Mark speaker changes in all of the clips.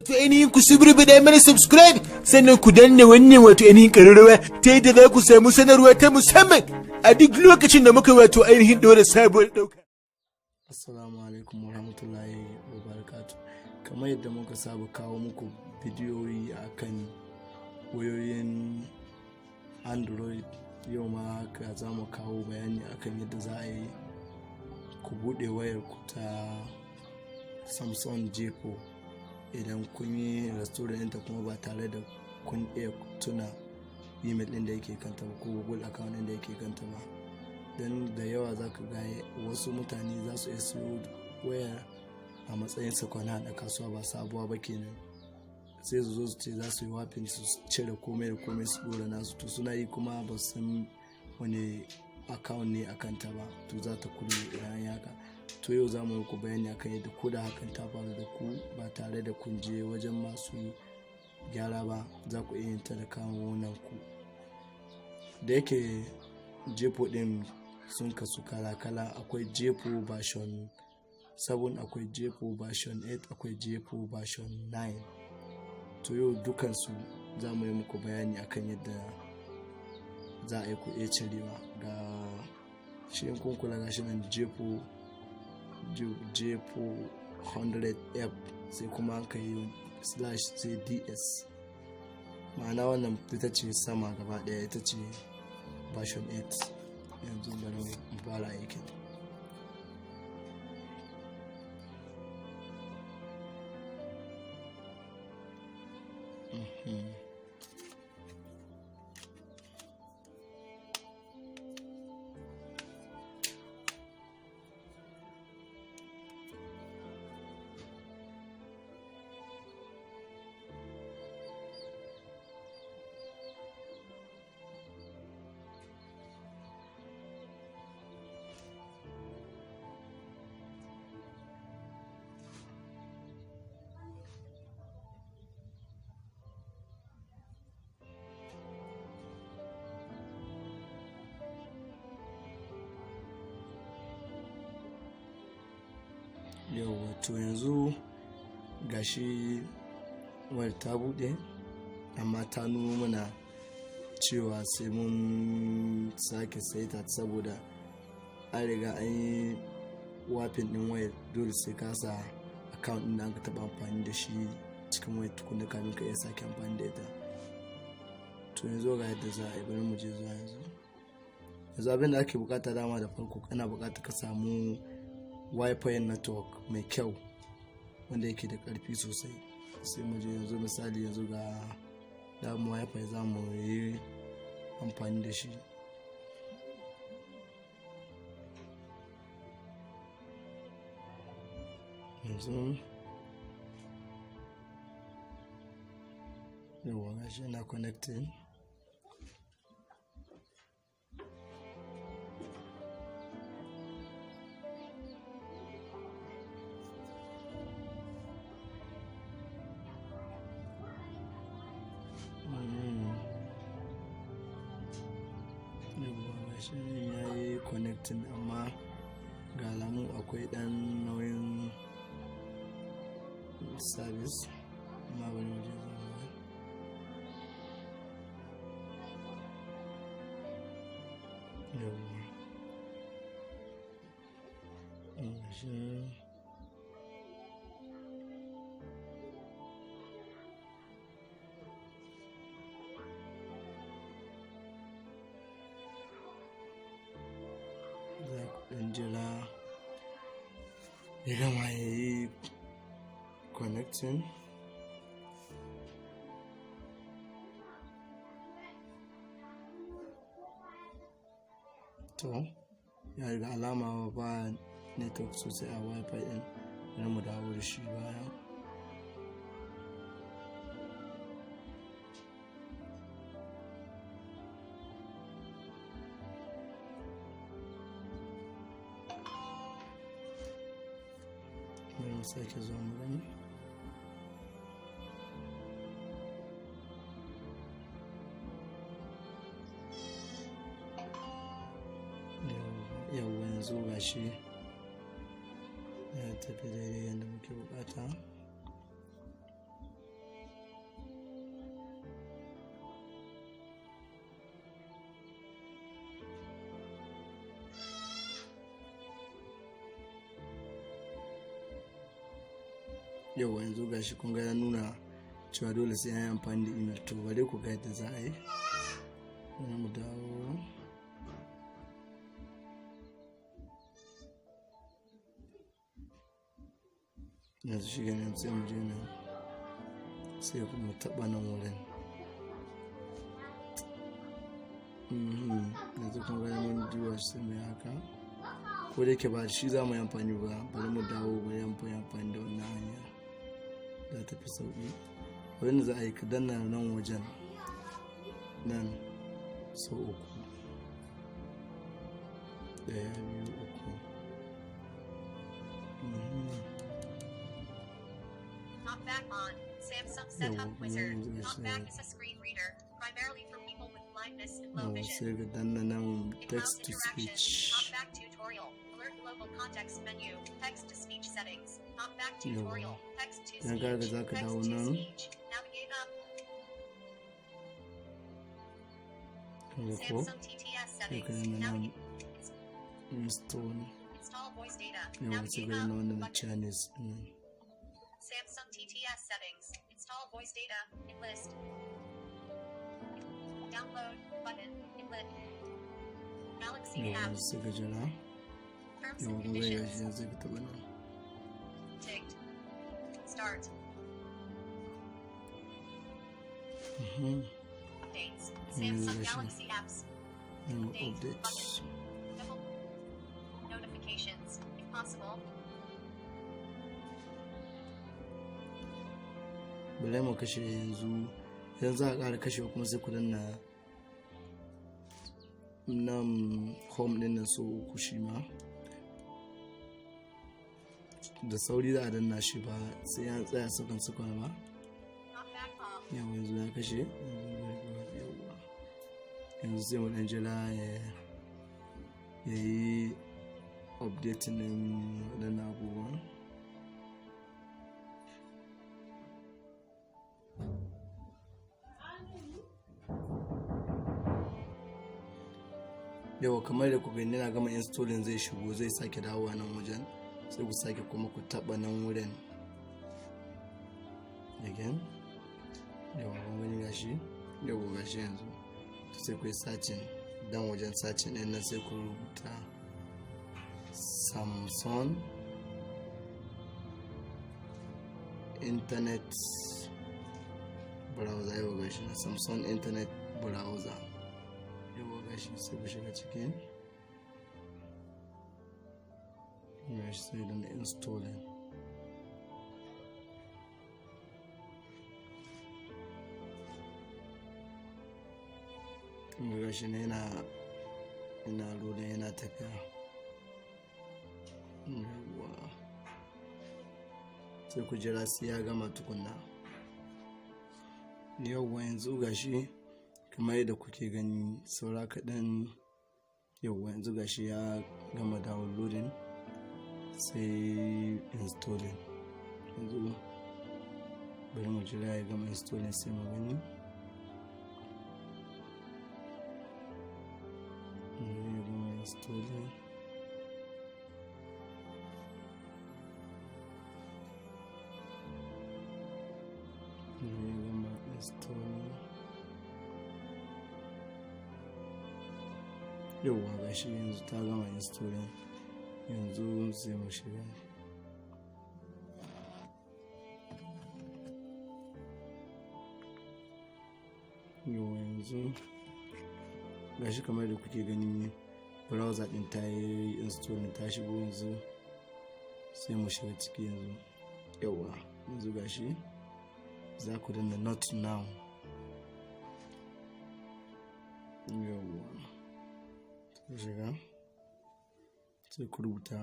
Speaker 1: To ainihin ku suburbuɗe mana subscribe sannan ku danne wannan wato ainihin ƙararrawa ta yadda za ku samu sanarwa ta musamman a duk lokacin da muka wato ainihin ɗora sabuwar ɗauka.
Speaker 2: Assalamu alaikum warahmatullahi wabarakatuh. Kamar yadda muka saba kawo muku bidiyoyi akan wayoyin Android, yau ma haka za mu kawo bayani akan yadda za a yi ku buɗe wayar ku ta Samsung J4 idan kun yi restaurant ta kuma ba tare da kun iya tuna email ɗin da yake kanta ba ko Google account ɗin da yake kanta ba. Don da yawa za ka ga wasu mutane za su iya siyo waya a matsayin second hand a kasuwa ba sabuwa ba kenan, sai su zo su ce za su yi wafin su cire komai da komai su dora nasu, to suna yi kuma ba su san wani account ne a kanta ba, to za ta kulle bayan haka. To yau za mu yi ku bayani akan yadda ko da hakan ta faru da ku ba tare da kun je wajen masu gyara ba, za ku iya yin ta da kawunan ku. Da yake J4 din sun kasu kala-kala, akwai J4 version 7, akwai J4 version 8, akwai J4 version 9. To yau dukansu za mu yi muku bayani akan yadda za a yi ku iya cirewa. Ga shi in kun kula gashi nan J4 100F sai kuma an kai slash sai DS, ma'ana wannan ita ce sama gaba daya, ita ce version 8. yanzu bari mu fara aikin. Yau to yanzu gashi wayar ta bude, amma ta nuno mana cewa sai mun sake saita saboda an riga an yi wafin din wayar. Dole sai ka sa account din da aka taba amfani da shi cikin wayar tukuna kamin ka iya sake amfani da ita. To yanzu ga yadda za a yi, bari mu je zuwa yanzu abin da ake bukata dama da farko kana bukata ka samu Wi-Fi network mai kyau wanda yake da karfi sosai. Sai mu je yanzu misali, yanzu ga damu Wi-Fi za mu yi amfani da shi. Yanzu yawa gashi na connecting. Ya yi connecting, amma ga alamu akwai dan nauyin service, amma bari mu je zuwa. Dan jira ya gama ya yi connecting. To ya riga alama ba network sosai a Wi-Fi din, bari mu dawo da shi baya. Sake zuwa mu gani. Yau yanzu gashi ya tafi daidai yadda muke bukata. yau yanzu gashi kun ga ya nuna cewa dole sai ya yi amfani da email. To bare ku ga yadda za a yi. Mu dawo yanzu shi ganin sai mu je nan sai kuma taɓa nan wurin. Yanzu kun ga mun jiwa shi mai haka, ko da yake ba shi za mu yi amfani ba, bari mu dawo bari mu yi amfani da wannan hanya za ta fi sauƙi. Wanda za a yi ka danna nan wajen nan sau 3, 1 2 3.
Speaker 3: Talkback on Samsung Setup Wizard. Talkback is a screen reader, primarily for people with blindness and low vision.
Speaker 2: Sai ga danna nan
Speaker 3: In-house
Speaker 2: text to
Speaker 3: interaction.
Speaker 2: speech.
Speaker 3: Talkback tutorial. Alert global context menu. Text to speech settings. Talkback tutorial. Text to
Speaker 2: Yan
Speaker 3: speech.
Speaker 2: kaga za ka
Speaker 3: Text
Speaker 2: dawo
Speaker 3: to
Speaker 2: nan.
Speaker 3: speech. Navigate up. Samsung TTS settings. Navigate. Install voice data.
Speaker 2: Yawan sai
Speaker 3: Navigate
Speaker 2: ga
Speaker 3: up.
Speaker 2: wannan
Speaker 3: Button.
Speaker 2: Chinese.
Speaker 3: Samsung TTS settings. Install voice data. Enlist. Download button. Enlist. Galaxy
Speaker 2: Yawan
Speaker 3: apps.
Speaker 2: sai ga jira.
Speaker 3: Terms
Speaker 2: Yawan
Speaker 3: and
Speaker 2: kun ga gashi
Speaker 3: conditions.
Speaker 2: yanzu ka taɓa nan.
Speaker 3: Ticked. Start. Updates. Samsung Galaxy apps.
Speaker 2: Nan
Speaker 3: Update.
Speaker 2: update.
Speaker 3: Button. Notifications. If possible.
Speaker 2: Bari mu kashe yanzu. Idan za a ƙara kashewa kuma sai ku danna nan home ɗin nan sau 3 shi ma. Da sauri za a danna shi ba sai ya tsaya sakon ba.
Speaker 3: Talkback off.
Speaker 2: Yawa yanzu ya kashe. Yanzu sai mu ɗan jira ya yi updating ɗin waɗannan abubuwan. Yawa kamar da ku gani na gama installing zai shigo, zai sake dawowa nan wajen, sai ku sake kuma ku taɓa nan wurin again. Yawa kun gani gashi, yawa gashi yanzu sai ku yi searching dan wajen searching ɗin nan sai ku rubuta Samsung internet browser. Yawa gashi na Samsung internet browser. Yawa gashi sai ku shiga cikin gashi sai don installing. Gashi ne yana lura yana tafiya. Yawa sai ku jira sai ya gama tukunna. Yawa yanzu gashi kamar yadda kuke gani saura kaɗan. Yawa yanzu gashi ya gama downloading sai installing. Yanzu bari mu jira ya gama installing sai mu gani. Ya gama installing. Ya gama installing. Yauwa gashi yanzu ta gama installing. Yanzu sai mu shiga. Yauwa yanzu gashi kamar da kuke gani browser din ta yi installing ta shigo. Yanzu sai mu shiga ciki yanzu. Yauwa yanzu gashi za ku danna not now. Yauwa sai shiga sai ku rubuta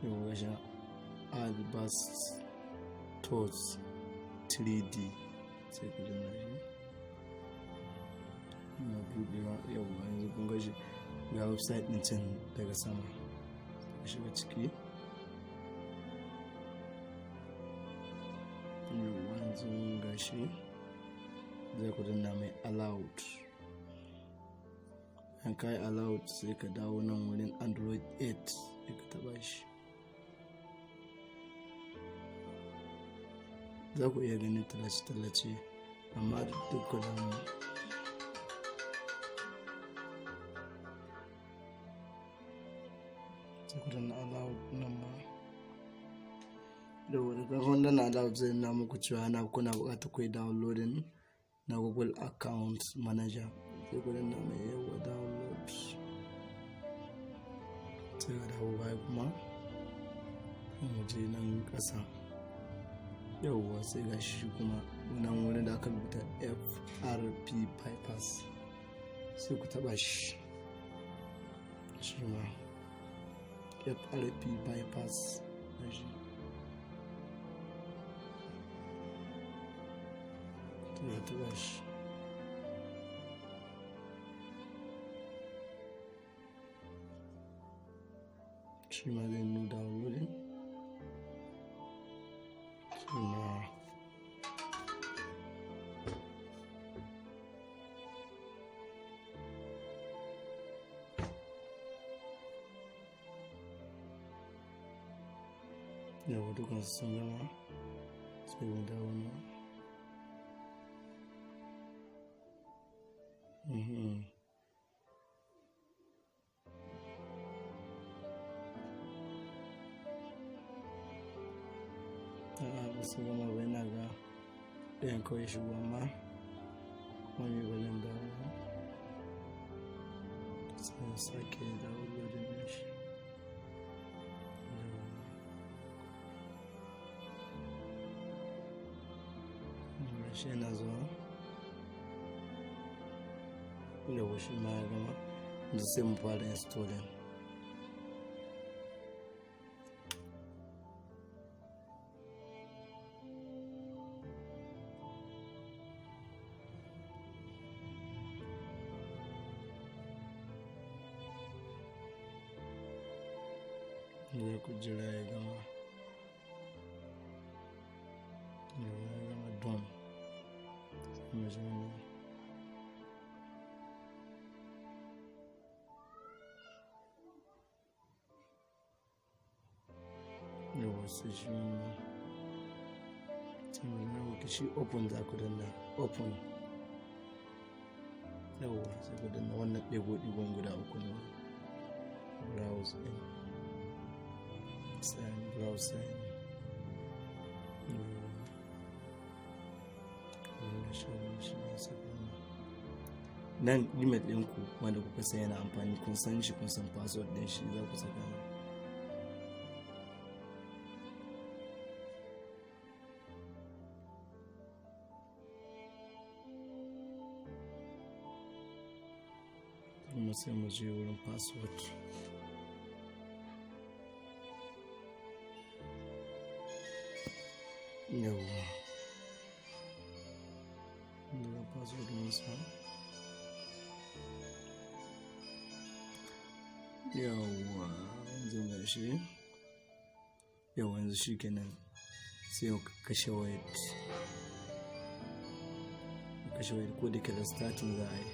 Speaker 2: yau gashi Albus Tours 3D sai ku danna shi. Na buɗewa. Yau yanzu kun gashi ga website ɗin can daga sama. Shiga ciki. Yanzu gashi zai ku danna mai allowed. An kai allowed sai ka dawo nan wurin Android 8 sai ka taba shi. Za ku iya ganin tallace-tallace amma duk ku damu. Sai ku danna allowed nan ma. Da wani kafin da na allowed zai na muku cewa kuna buƙatar ku yi downloading na Google Account Manager. Sai ku danna mai yawa download. Sai ka dawo baya kuma mu je nan ƙasa. Yauwa sai ga shi kuma nan wurin da aka rubuta FRPbypass sai ku taba shi ma FRPbypass na shi sai ka taba shi. Shi ma zai nuna downloading. Yawa dukan sun gama sai mu dawo nan. Ba su gama ba, yana ga ɗayan kawai shigo amma wani ba zan dawo ba. Sai sake dawo lodin shi. Shi yana zuwa. Yawa shi ma ya gama. Da sai mu fara installing. Zai ku jira ya gama. Yawa ya gama don. Yawa sai shi shi open za ku danna open. Yawa sai ku danna wannan ɗigo-ɗigon guda uku na browse ɗin. Sign browse sign. Nan email ɗinku wanda kuka san yana amfani, kun san shi, kun san password ɗin shi, za ku saka. Kuma sai mu je wurin password. Yawwa. Daga password nasa. Yawwa, yanzu ga shi. Yawwa yanzu shi kenan. Sai ka kashe wayar. Kashe wayar ko da kala starting za a yi.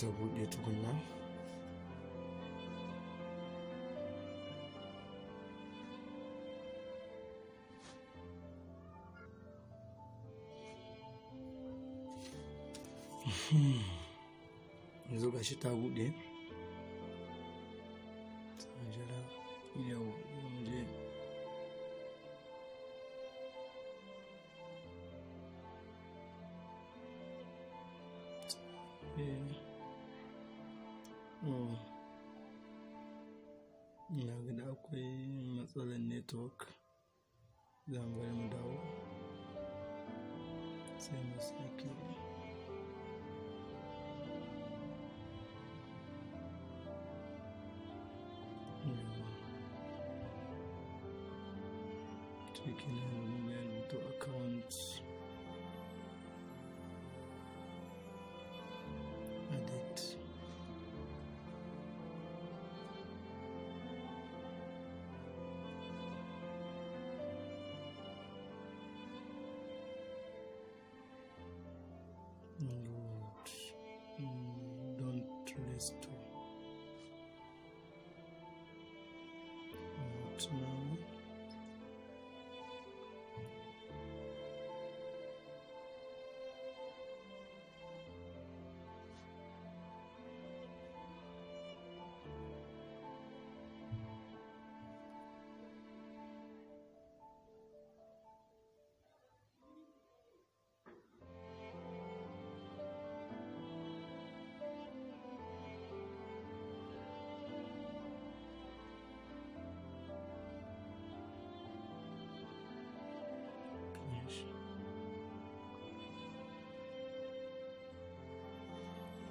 Speaker 2: Ta buɗe tukunna. Yanzu ga shi ta buɗe. Jira yau je. Ina ga da akwai matsalar network. Zan bari mu dawo. Sai mu sake. Cikin to account, edit, don't restore, not now.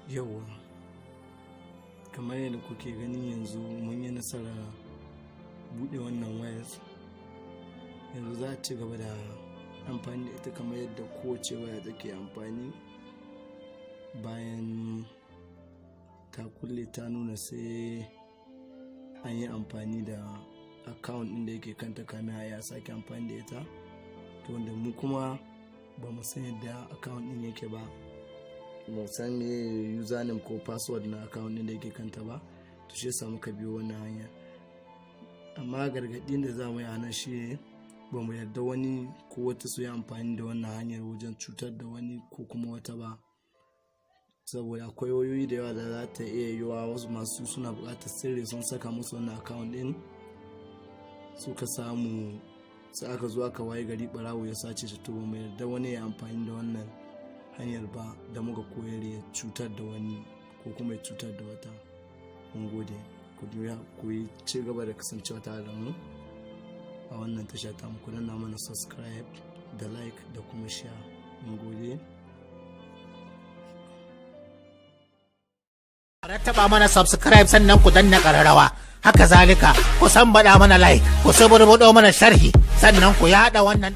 Speaker 2: Yawa, kamar yadda kuke gani yanzu mun yi nasara buɗe wannan wayar. Yanzu za a ci gaba da amfani da ita kamar yadda kowace waya take amfani. Bayan ta kulle ta nuna sai an yi amfani da account ɗin da yake kanta kamin ya sake amfani da ita, to wanda mu kuma ba mu san yadda account ɗin yake ba, ba san me username ko password na account din da yake kanta ba, to shi yasa muka biyo wannan hanya. Amma gargadin da za mu yi a nan shi ne ba mu yarda wani ko wata su yi amfani da wannan hanyar wajen cutar da wani ko kuma wata ba, saboda akwai wayoyi da yawa da za ta iya yiwa wasu masu suna buƙatar sirri sun saka musu wannan account din, suka samu sai aka zo aka waye gari barawo ya sace shi. To ba mu yarda wani ya amfani da wannan hanyar ba da muka koyar ya cutar da wani ko kuma ya cutar da wata. Mun gode, ku yi ci gaba da kasancewa tare da mu a wannan tasha ta mu, ku danna mana subscribe da like da kuma share. Mun gode.
Speaker 1: Rattaba mana subscribe sannan ku danna ƙararrawa, haka zalika ku san bada mana like, ku saburbudo mana sharhi, sannan ku yada wannan